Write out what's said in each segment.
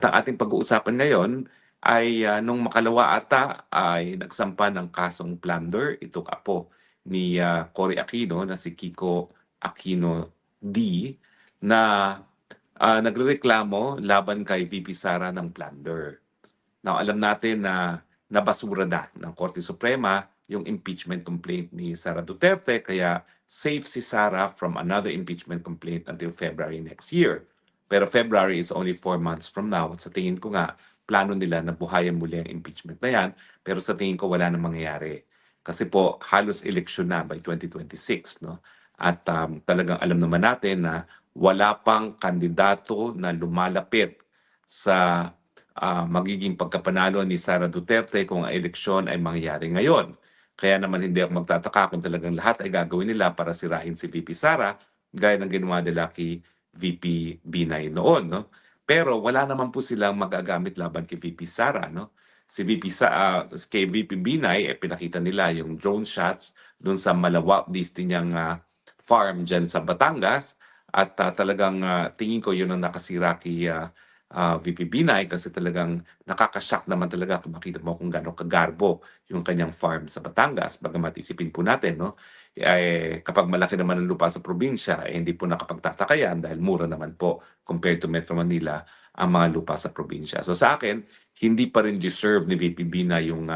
Ang ating pag-uusapan ngayon ay nung makalawa ata ay nagsampa ng kasong plunder itong apo ni Cory Aquino na si Kiko Aquino D na nagrereklamo laban kay VP Sara ng plunder. Now, alam natin na nabasura na ng Korte Suprema yung impeachment complaint ni Sara Duterte, kaya safe si Sara from another impeachment complaint until February next year. Pero February is only 4 months from now. At sa tingin ko nga, plano nila na buhayan muli ang impeachment na yan. Pero sa tingin ko, wala nang mangyayari. Kasi po, halos eleksyon na by 2026. No? At talagang alam naman natin na wala pang kandidato na lumalapit sa magiging pagkapanalo ni Sara Duterte kung ang eleksyon ay mangyayari ngayon. Kaya naman hindi ako magtataka kung talagang lahat ay gagawin nila para sirain si VP Sara, gaya ng ginawa nila kay VP Binay noon. No? Pero wala naman po silang magagamit laban kay VP Sara. No? Si kay VP Binay, pinakita nila yung drone shots doon sa Malawak Disney niyang farm dyan sa Batangas. At talagang tingin ko yun ang nakasira kay VP Binay kasi talagang nakakashock naman talaga kung makita mo kung gano'ng kagarbo yung kanyang farm sa Batangas. Bagamat isipin po natin, no? Kapag malaki naman ang lupa sa probinsya, hindi po nakapagtatakayan dahil mura naman po compared to Metro Manila ang mga lupa sa probinsya. So sa akin, hindi pa rin deserve ni VP Binay yung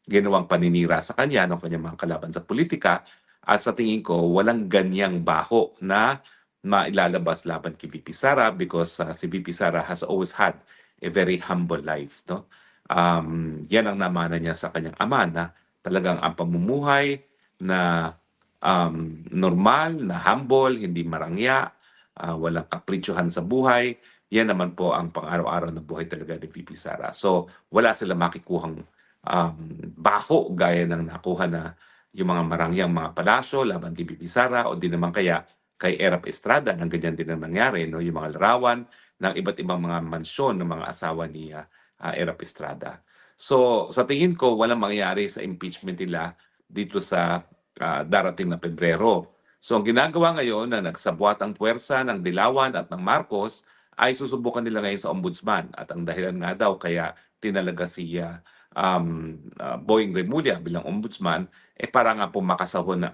ginawang paninira sa kanya ng kanyang mga kalaban sa politika. At sa tingin ko, walang ganyang baho na mailalabas laban kay VP Sara because si VP Sara has always had a very humble life. No? Yan ang namana niya sa kanyang ama na talagang ang pamumuhay na normal, na humble, hindi marangya, walang kapritsuhan sa buhay. Yan naman po ang pang-araw-araw na buhay talaga ni VP Sara. So wala sila makikuhang baho gaya ng nakuha na yung mga marangyang mga palasyo laban kay VP Sara o di naman kaya kay Erap Estrada nang ganyan din ang nangyari, no? Yung mga larawan ng iba't ibang mga mansyon ng mga asawa ni Erap Estrada. So sa tingin ko, walang mangyayari sa impeachment nila dito sa darating na Pebrero. So ang ginagawa ngayon na nagsabwat ang puwersa ng Dilawan at ng Marcos ay susubukan nila ngayon sa ombudsman. At ang dahilan nga daw kaya tinalaga si Boying Remulla bilang ombudsman para nga po makasuhan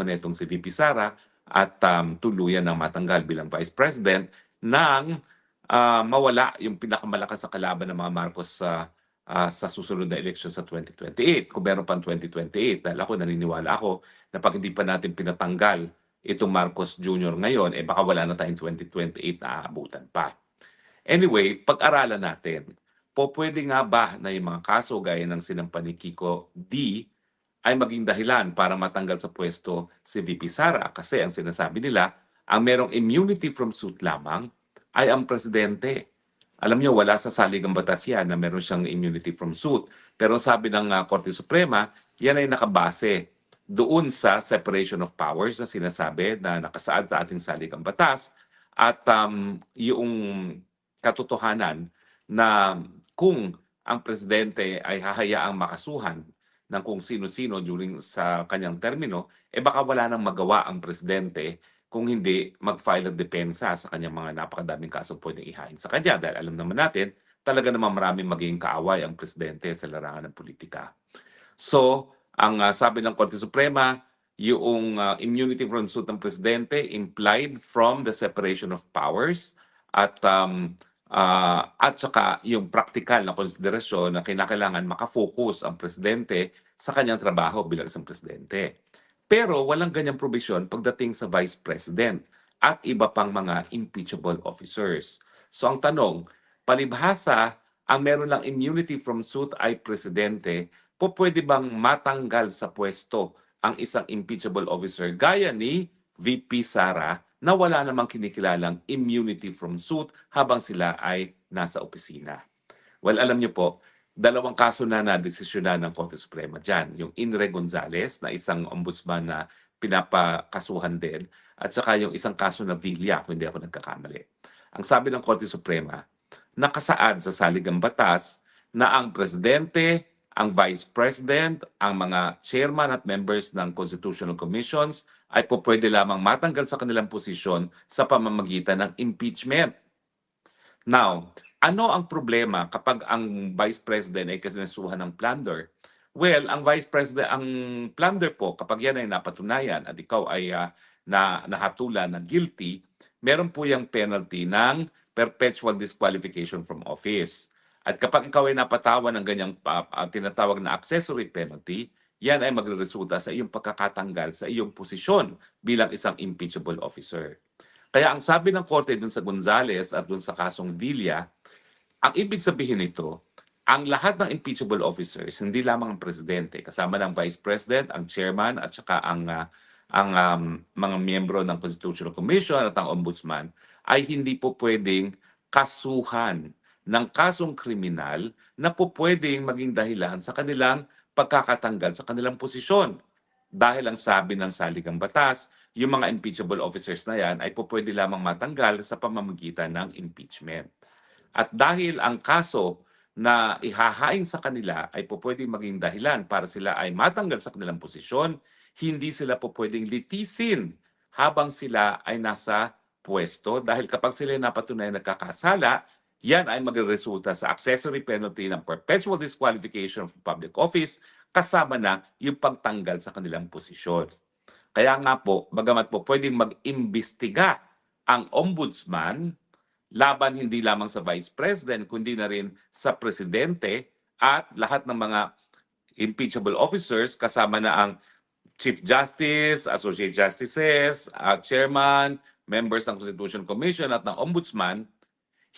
na itong si VP Sara at tuluyan ng matanggal bilang Vice President nang mawala yung pinakamalakas na kalaban ng mga Marcos sa susunod na eleksyon sa 2028. Kung meron pang 2028, dahil naniniwala ako na pag hindi pa natin pinatanggal itong Marcos Jr. ngayon, baka wala na tayong 2028 na aabutan pa. Anyway, pag-aralan natin, pwede nga ba na yung mga kaso gaya ng sinampa ni Kiko D ay maging dahilan para matanggal sa pwesto si VP Sara kasi ang sinasabi nila, ang merong immunity from suit lamang ay ang presidente. Alam niyo, wala sa saligang batas yan na meron siyang immunity from suit. Pero sabi ng Korte Suprema, yan ay nakabase doon sa separation of powers na sinasabi na nakasaad sa ating saligang batas at yung katotohanan na kung ang presidente ay hahayaang makasuhan ng kung sino-sino during sa kanyang termino, baka wala nang magawa ang presidente kung hindi mag-file ng depensa sa kanyang mga napakadaming kasong pwedeng ihain sa kanya. Dahil alam naman natin, talaga naman maraming magiging kaaway ang presidente sa larangan ng politika. So, ang sabi ng Korte Suprema, yung immunity from suit ng presidente implied from the separation of powers at saka yung practical na konsiderasyon na kinakailangan makafocus ang presidente sa kanyang trabaho bilang isang presidente. Pero walang ganyang provision pagdating sa vice president at iba pang mga impeachable officers. So ang tanong, palibhasa ang meron lang immunity from suit ay presidente, pwede bang matanggal sa pwesto ang isang impeachable officer gaya ni VP Sara na wala namang kinikilalang immunity from suit habang sila ay nasa opisina? Well, alam niyo po, dalawang kaso na nadesisyonan ng Korte Suprema dyan. Yung Inre Gonzalez na isang ombudsman na pinapakasuhan din at saka yung isang kaso na Villa, kung hindi ako nagkakamali. Ang sabi ng Korte Suprema, nakasaad sa saligang batas na ang presidente, ang vice president, ang mga chairman at members ng constitutional commissions ay pwede lamang matanggal sa kanilang posisyon sa pamamagitan ng impeachment. Now, Ano ang problema kapag ang Vice President ay kinasuhan ng plunder? Well, ang Vice President, ang plunder po, kapag yan ay napatunayan at ikaw ay nahatulan na guilty, meron po yung penalty ng perpetual disqualification from office. At kapag ikaw ay napatawan ng ganyang tinatawag na accessory penalty, yan ay magreresulta sa iyong pagkakatanggal sa iyong posisyon bilang isang impeachable officer. Kaya ang sabi ng korte dun sa Gonzales at dun sa kasong Villa, ang ibig sabihin nito, ang lahat ng impeachable officers, hindi lamang ang presidente, kasama ng vice president, ang chairman at saka ang mga miyembro ng Constitutional Commission at ang ombudsman ay hindi po pwedeng kasuhan ng kasong kriminal na po pwedeng maging dahilan sa kanilang pagkakatanggal sa kanilang posisyon. Dahil ang sabi ng saligang batas, yung mga impeachable officers na yan ay po pwede lamang matanggal sa pamamagitan ng impeachment. At dahil ang kaso na ihahain sa kanila ay po pwedeng maging dahilan para sila ay matanggal sa kanilang posisyon, hindi sila po pwedeng litisin habang sila ay nasa pwesto dahil kapag sila napatunayan nagkakasala, yan ay magresulta sa accessory penalty ng perpetual disqualification from public office kasama na yung pagtanggal sa kanilang posisyon. Kaya nga po, bagamat po pwedeng mag-imbestiga ang ombudsman laban hindi lamang sa Vice President, kundi na rin sa Presidente at lahat ng mga impeachable officers kasama na ang Chief Justice, Associate Justices, Chairman, members ng Constitution Commission at ng Ombudsman,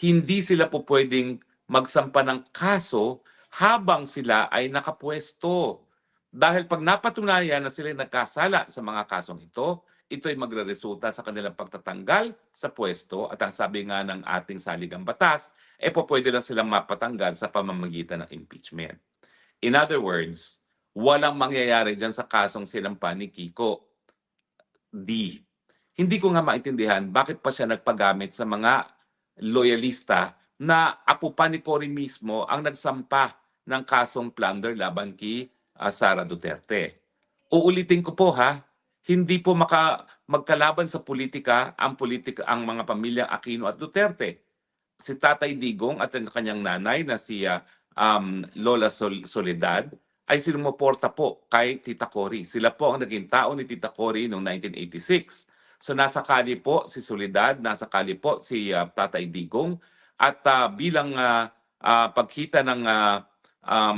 hindi sila po pwedeng magsampa ng kaso habang sila ay nakapwesto. Dahil pag napatunayan na sila nagkasala sa mga kasong ito ay magreresulta sa kanilang pagtatanggal sa pwesto at ang sabi nga ng ating saligang batas, po pwede lang silang mapatanggal sa pamamagitan ng impeachment. In other words, walang mangyayari dyan sa kasong sinampa ni Kiko D. Hindi ko nga maintindihan bakit pa siya nagpagamit sa mga loyalista na apo pa ni Cory mismo ang nagsampa ng kasong plunder laban kay Sara Duterte. Uulitin ko po ha, hindi po magkalaban sa politika ang mga pamilyang Aquino at Duterte. Si Tatay Digong at ang kanyang nanay na si Lola Soledad ay sumuporta po kay Tita Cory. Sila po ang naging tao ni Tita Cory noong 1986. So nasa kali po si Soledad, nasa kali po si Tatay Digong at bilang pagkita ng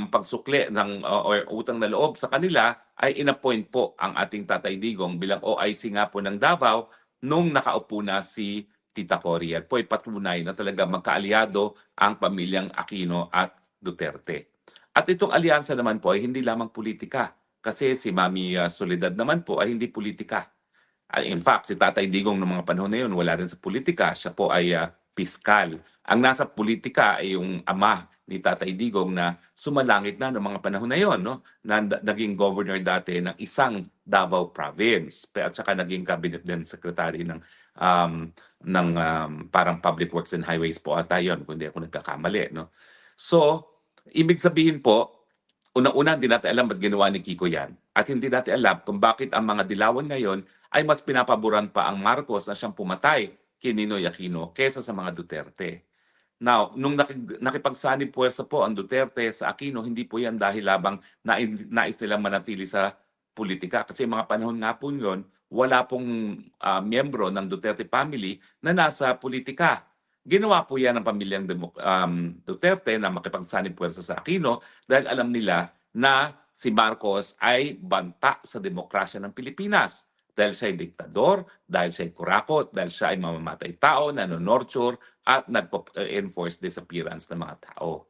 pagsukli ng or utang na loob sa kanila ay inappoint po ang ating Tatay Digong bilang OIC nga po ng Davao nung nakaupo na si Tita Cory. At po ay patunay na talaga magkaalyado ang pamilyang Aquino at Duterte. At itong alyansa naman po ay hindi lamang politika kasi si Mami Soledad naman po ay hindi politika. In fact, si Tatay Digong ng mga panahon na yun, wala rin sa politika. Siya po ay piskal. Ang nasa politika ay yung ama ni Tatay Digong na sumalangit na ng mga panahon na yun, no? Na naging governor dati ng isang Davao province. At saka naging cabinet din secretary ng parang Public Works and Highways po ata yun, kung hindi ako nagkakamali. No? So, ibig sabihin po, unang-una, hindi natin alam ba't ginawa ni Kiko yan. At hindi natin alam kung bakit ang mga dilawan ngayon ay mas pinapaboran pa ang Marcos na siyang pumatay kay Ninoy Aquino kesa sa mga Duterte. Now, nung nakipagsanib puwersa po ang Duterte sa Aquino, hindi po yan dahil labang nais nilang manatili sa politika. Kasi mga panahon nga po yun, wala pong miyembro ng Duterte family na nasa politika. Ginawa po yan ng pamilyang Duterte na makipagsanib puwersa sa Aquino dahil alam nila na si Marcos ay banta sa demokrasya ng Pilipinas. Dahil siya ay diktador, dahil siya ay kurakot, dahil siya ay mamamatay tao, nanonorture, at nagpo-enforce disappearance ng mga tao.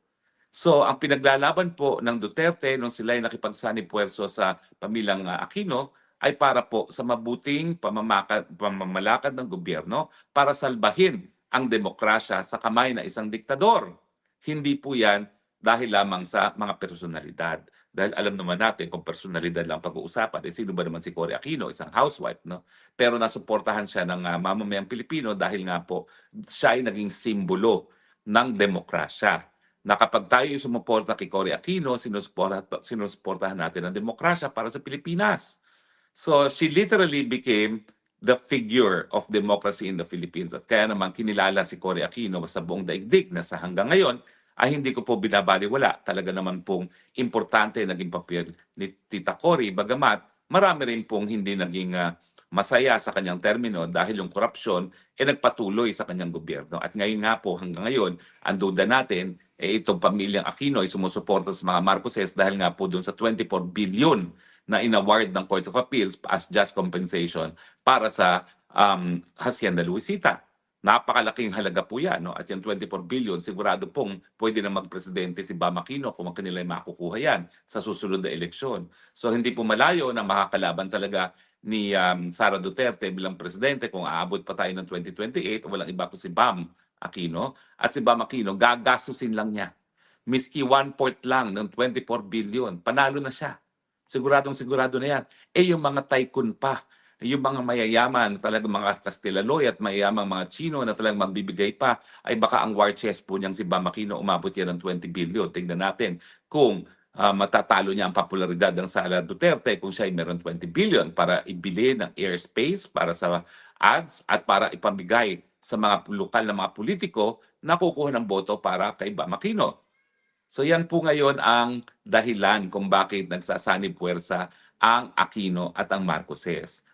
So, ang pinaglalaban po ng Duterte nung sila ay nakipagsanib puwerso sa pamilyang Aquino ay para po sa mabuting pamamalakad ng gobyerno para salbahin ang demokrasya sa kamay na isang diktador. Hindi po yan dahil lamang sa mga personalidad. Dahil alam naman natin kung personalidad lang pag-uusapan, sino ba naman si Cory Aquino, isang housewife, no? Pero nasuportahan siya ng mamamayang Pilipino dahil nga po siya ay naging simbolo ng demokrasya. Na kapag tayo sumuporta kay Cory Aquino, sinusuportahan natin ang demokrasya para sa Pilipinas. So she literally became the figure of democracy in the Philippines. At kaya naman kinilala si Cory Aquino sa buong daigdig na sa hanggang ngayon ay hindi ko po binabaliwala. Talaga naman pong importante naging papel ni Tita Cory, bagamat marami rin pong hindi naging masaya sa kanyang termino dahil yung korupsyon nagpatuloy sa kanyang gobyerno. At ngayon nga po, hanggang ngayon, ang duda natin, itong pamilyang Aquino ay sumusuporta sa mga Marcoses dahil nga po doon sa 24 billion na inaward ng Court of Appeals as just compensation para sa Hacienda Luisita. Napakalaking halaga po yan. No? At yung 24 billion, sigurado pong pwede na magpresidente si Bam Aquino kung kanila makukuha yan sa susunod na eleksyon. So hindi po malayo na makakalaban talaga ni Sara Duterte bilang presidente kung aabot pa tayo ng 2028, walang iba ko si Bam Aquino. At si Bam Aquino, gagastusin lang niya. Miski 1/4 lang ng 24 billion, panalo na siya. Siguradong sigurado na yan. Yung mga tycoon pa, yung mga mayayaman, talagang mga Kastilaloy at mayayamang mga Chino na talagang magbibigay pa, ay baka ang war chest po niyang si Bam Aquino umabot yan ng 20 billion. Tingnan natin kung matatalo niya ang popularidad ng Sara Duterte kung siya ay meron 20 billion para ibili ng airspace para sa ads at para ipamigay sa mga lokal na mga politiko na kukuha ng boto para kay Bam Aquino. So yan po ngayon ang dahilan kung bakit nagsasanib puwersa ang Aquino at ang Marcoses.